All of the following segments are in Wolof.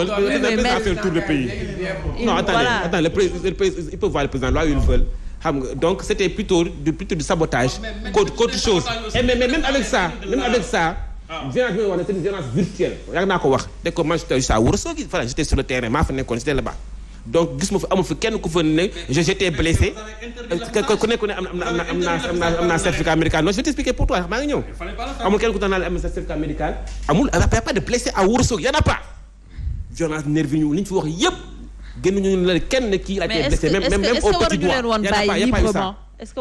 président a fait le tour du pays. Non, attends, le président, ils peuvent voir le président là où ils veulent. Donc c'était plutôt du sabotage qu'autre chose. Et mais même avec ça, violence bi nga wax ne c'est une violence virtuelle. yàgg naa ko wax dès que man j'étais à Ourossogui, voilà, j'étais sur le terrain maa fa nekkoon j'étais là-bas. Donc gis ma fi amul fi kenn ku fa ne j'étais blessé ku nekk ne am naa certificat médical. Non, je vais t'expliquer pour toi maa ngi ñëw. amul kenn ku tax naa am na certificat médical. amul y a pas de blessé à Ourossogui, y en a pas. violence nervie ñu li ñu fi wax yëpp génn ñu la kenn kii a été blessé même au petit doigt. y a pas eu ça. Est-ce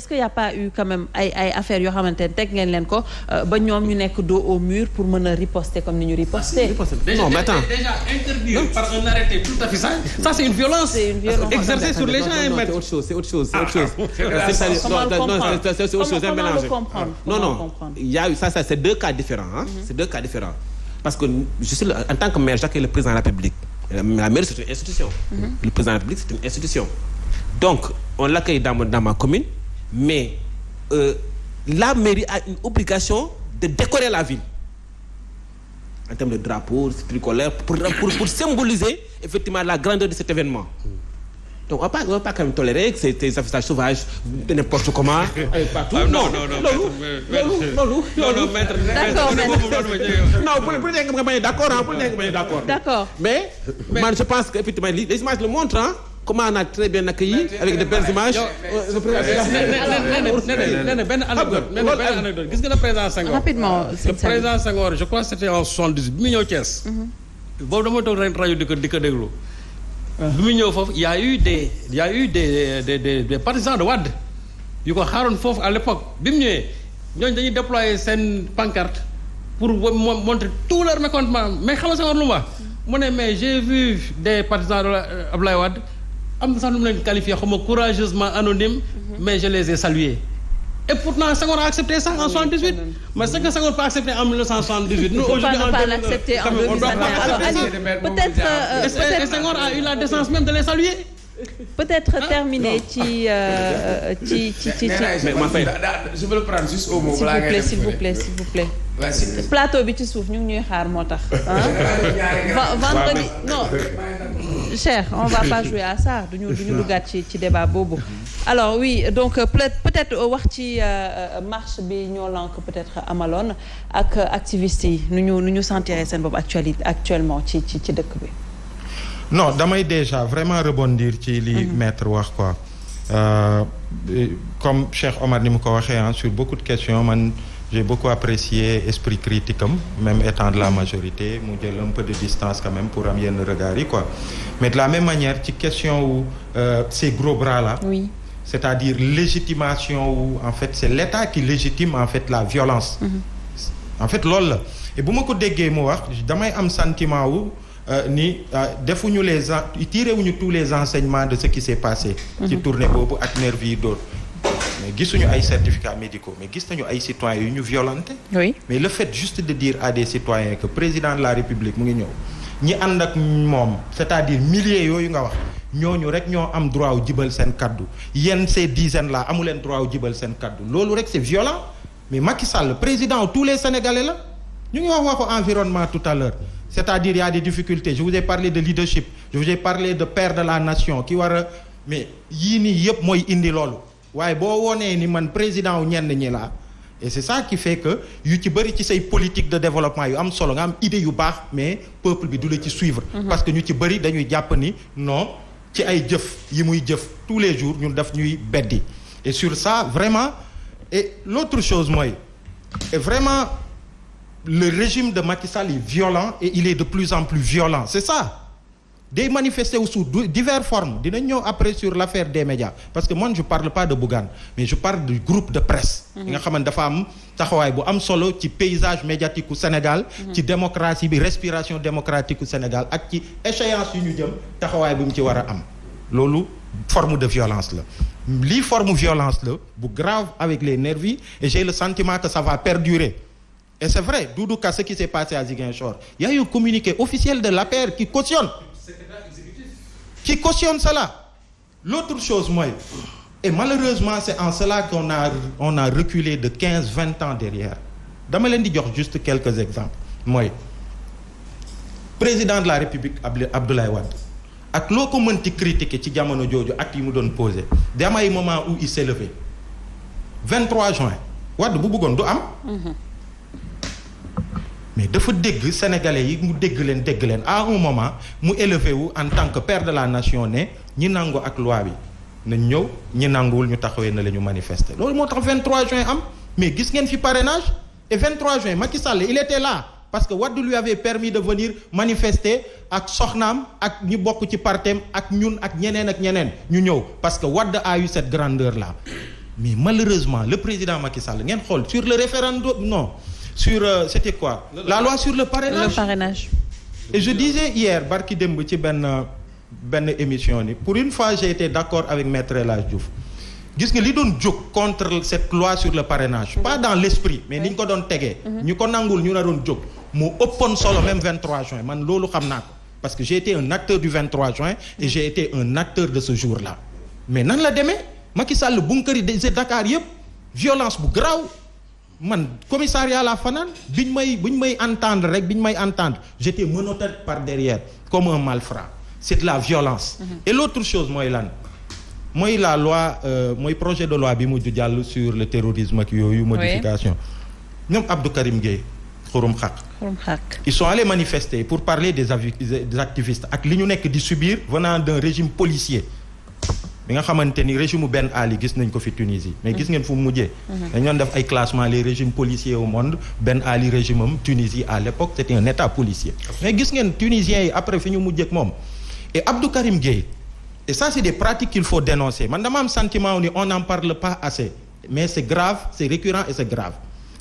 que y a pas eu quand même ay affaires yoo xamante ne teg ngeen leen ko ba ñoom ñu nekk dos au mur pour mën a riposter comme ni ñu riposter. Non, mais attends. Déjà interdire par un arrêté tout à fait ça c'est une violence. Exercée sur les gens. C'est autre chose. C'est autre chose. Non. Il y a eu ça c'est deux cas différents. C'est deux cas différents. Parce que je suis en tant que maire, j'accueille le président de la République. La mairie c'est une institution. Le président de la République c'est une institution. Donc, on l'accueille dans ma commune, mais la mairie a une obligation de décorer la ville en termes de drapeaux, tricolores, pour symboliser effectivement la grandeur de cet événement. Donc, on ne va pas quand même tolérer que ces affichages sauvages de n'importe comment, partout. Non, maître. D'accord. Mais moi, je pense qu'effectivement, les images le montrent, comment on a très bien accueilli avec de belles images. benn anecdote gis nga le président Senghor. Rapidement. Le président Senghor, je crois que c'était en 78 bi mu ñëw Thiès. boobu dama toog ren rajo di ko déglu. bi mu ñëw foofu il y a eu des partisans de Wade yu ko xaaroon foofu à l'époque bi mu ñëwee ñooñu dañuy déployer seen pancarte pour montrer tout leur mécontentement mais xam nga Senghor lu mu wax mu ne mais j'ai vu des partisans de Abdoulaye Wade am na sax nu mu leen qualifié xaw ma courageusement anonyme mais je les ai salués. Et pourtant Senghor a accepté ça en 78. Mais ce que Senghor pas accepté en 1978. Nous aujourd'hui on ne peut pas l'accepter en 2021. Alors Ali, peut-être Senghor a eu la décence même de les saluer. Peut-être terminer ci. Mais je veux le prendre juste au mot. S'il vous plaît. Plateau bi ci suuf ñu ngi ñuy xaar moo tax. Vendredi non. Cher, on va pas jouer à ça duñu duggaat ci débat boobu. Alors oui, donc peut-être wax ci marche bi ñoo lank peut-être amaloon ak activistes yi nu ñu sentir seen bopp actuellement ci dëkk bi. Non, damay déjà vraiment rebondir ci li maître wax quoi. Comme Cheikh Omar ni mu ko waxee sur beaucoup de questions man j'ai beaucoup apprécié esprit critique am même étant de la majorité mu jël un peu de distance quand même pour am yenn regard yi quoi. Mais de la même manière ci question où ces gros bras là. Oui. C'est-à-dire légitimation où en fait c'est l'État qui légitime en fait la violence. En fait loolu la et bu ma ko déggee mu wax damay am sentiment wu ni defuñu tiré wuñu tous les enseignements de ce qui s'est passé. ci tournée boobu ak nervi yi dóor. mais gisuñu ay certificats médicaux mais gis nañu ay citoyens yu ñu violenté. Oui. Mais le fait juste de dire à des citoyens que président de la République mu ngi ñëw ñi ànd ak moom c'est-à-dire milliers yooyu nga wax ñooñu rek ñoo am droit wu jibal seen kaddu yéen ces dizaines là amu leen droit wu jibal seen kaddu loolu rek c'est violent mais Macky Sall président tous les Sénégalais la ñu ngi wax waxu environnement tout à l'heure c'est-à-dire il y a des difficultés je vous ai parlé de leadership je vous ai parlé de père de la nation ki war a mais yii nii yëpp mooy indi loolu waaye boo wonee ni man président wu ñenn ñi laa et c'est ça qui fait que yu ci bëri ci say politique de développement yu am solo nga am idée yu baax mais peuple bi du la ci suivre. Parce que ñu ci bëri dañuy jàpp ni non ci ay jëf yi muy jëf tous les jours ñun daf ñuy beddi et sur ça vraiment et l'autre chose mooy et vraiment le régime de Macky Sall est violent et il est de plus en plus violent c'est ça. Day manifester sous diverses formes dinañ ñëw après sur l'affaire des médias parce que moi je parle pas de Bougane mais je parle du groupe de presse yi nga xamante dafa am taxawaay bu am solo ci paysage médiatique u Sénégal ci démocratie bi respiration démocratique u Sénégal ak ci échéance yu ñu jëm taxawaay bu mu ci war a am loolu forme de violence la lii forme violence la bu grave avec les nervis et j'ai le sentiment que ça va perdurer et c'est vrai Doudou Ka ce qui s'est passé à Ziguinchor il y a eu un communiqué officiel de l'APR qui cautionne cela. L'autre chose mooy et malheureusement c'est en cela qu'on a reculé de 15-20 ans derrière dama leen di jox juste quelques exemples mooy président de la République Abdoulaye Wade ak loo ko mënti critiquer ci jamono jooju acte yi mu doon posé dem ay moment où il s'est levé 23 juin Wade bu bëggoon du am. mais dafa dégg sénégalais yi mu dégg leen à un moment mu élevé wu en tant que père de la nation ne ñi nangu ak loi bi nañ ñëw ñi nanguwul ñu taxawee na la ñu manifester loolu moo tax 23 juin am mais gis ngeen fi parrainage et 23 juin Macky Sall il était là parce que Wade lui avait permis de venir manifester ak soxnaam ak ñi bokk ci partem ak ñun ak ñeneen ñu ñëw parce que Wade a eu cette grandeur là mais malheureusement le président Macky Sall ngeen xool sur le référendum non sur c'était quoi la loi sur le parrainage. Et je disais hier barki démb ci benn émission ni pour une fois j'ai été d'accord avec Maître El Hadji Diouf gis nga li doon jóg contre cette loi sur le parrainage pas dans l'esprit mais ni ñu ko doon tegee ñu ko nangul ñu na doon jóg moo ëppoon solo même 23 juin man loolu xam naa ko parce que j'ai été un acteur du 23 juin et j'ai été un acteur de ce jour-là mais nan la demee Macky Sall bunkari de Dakar yëpp violence bu garaaw man commissariat la fanaan biñ may entendre j'étais menotté par derrière comme un malfrat c'est de la violence et l'autre chose mooy lan mooy la loi mooy projet de loi bi mujj jàll sur le terrorisme ak yooyu modification ñoom Abdou Karim Gueye xurum xaq ils sont allés manifester pour parler des activistes ak li ñu nekk di subir venant d'un régime policier bi nga xamante ni régime Ben Ali gis nañ ko fi Tunisie mais gis ngeen fu mu mujjee dañ doon def ay classement les régimes policiers au monde Ben Ali régime am Tunisie à l'époque c'était un état policier mais gis ngeen tunisiens yi après fi ñu mujjee ak moom et Abdou Karim Gueye et ça c'est des pratiques qu'il faut dénoncer man dama am sentiment ni on n'en parle pas assez mais c'est grave c'est récurrent et c'est grave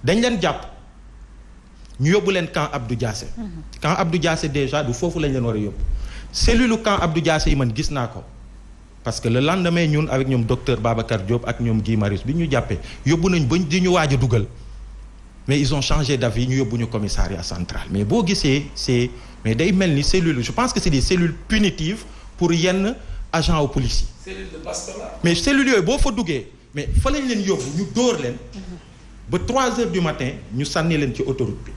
dañ leen jàpp ñu yóbbu leen camp Abdou Diassé camp Abdou Diassé déjà du foofu lañ leen war a yóbbu cellule camp Abdou Diassé yi man gis naa ko parce que le lendemain ñun avec ñoom docteur Babacar Diop ak ñoom Guy Marius bi ñu jàppee yóbbu nañ ba di ñu waaj a dugal mais ils ont changé d'avis ñu yóbbu ñu commissariat central mais boo gisee c'est mais day mel ni cellule je pense que c'est des cellules punitives pour yenn agents au policier mais cellules yooyu boo fa duggee mais fa lañ leen yóbbu ñu dóor leen ba 3 heures du matin ñu sànni leen ci autoroute bi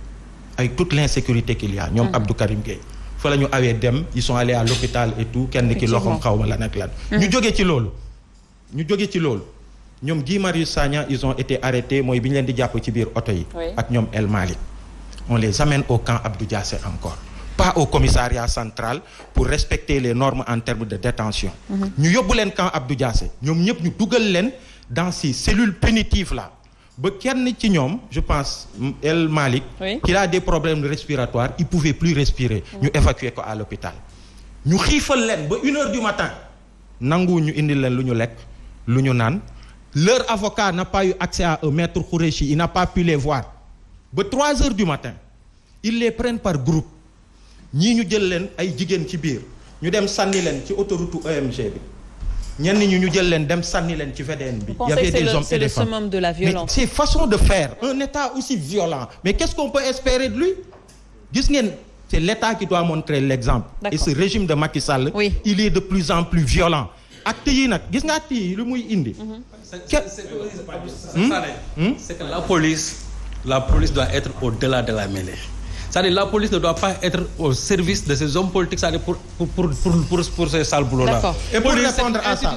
avec toute l'insécurité qu'il y a ñoom Abdou Karim Gueye fa la ñu awee dem ils sont allés à l'hôpital et tout kenn ki loxoom xaw ma lan ak lan ñu jógee ci loolu ñoom Guy Marius Sagna ils ont été arrêtés mooy bi ñu leen di jàpp ci biir oto yi ak ñoom El Malick on les amène au camp Abdou Diassé encore pas au commissariat central pour respecter les normes en termes de détention ñu yóbbu leen camp Abdou Diassé ñoom ñëpp ñu dugal leen dans ces cellules punitives là ba kenn ci ñoom je pense El Malick qui a des problèmes respiratoires il pouvait plus respirer ñu évacuer ko à l'hôpital ñu xiifal leen ba 1 heure du matin nangu ñu indi leen lu ñu lekk lu ñu naan leur avocat n'a pas eu accès à eux maître Khourechi il n'a pas pu les voir ba 3 heures du matin ils les prennent par groupe ñii ñu jël leen ay jigéen ci biir ñu dem sànni leen ci autoroute EMG bi ñenn ñu jël leen dem sànni leen ci VDN bi. Il y avait des hommes et des femmes. C'est le summum de la violence. Mais c'est façon de faire un état aussi violent mais qu'est-ce qu'on peut espérer de lui gis ngeen c'est l'état qui doit montrer l'exemple. Et ce régime de Macky Sall il est de plus en plus violent actes yi nag gis nga actes yi lu muy indi. C'est que la police doit être au-delà de la mêlée. C'est-à-dire la police ne doit pas être au service de ces hommes politiques, c'est-à-dire pour ces sales boulots-là. D'accord. Et pour répondre à ça.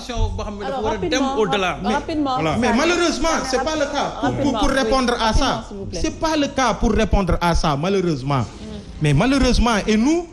Alors rapidement. Mais malheureusement, c'est pas le cas. Pour répondre à ça. C'est pas le cas pour répondre à ça, malheureusement. Mais malheureusement, et nous,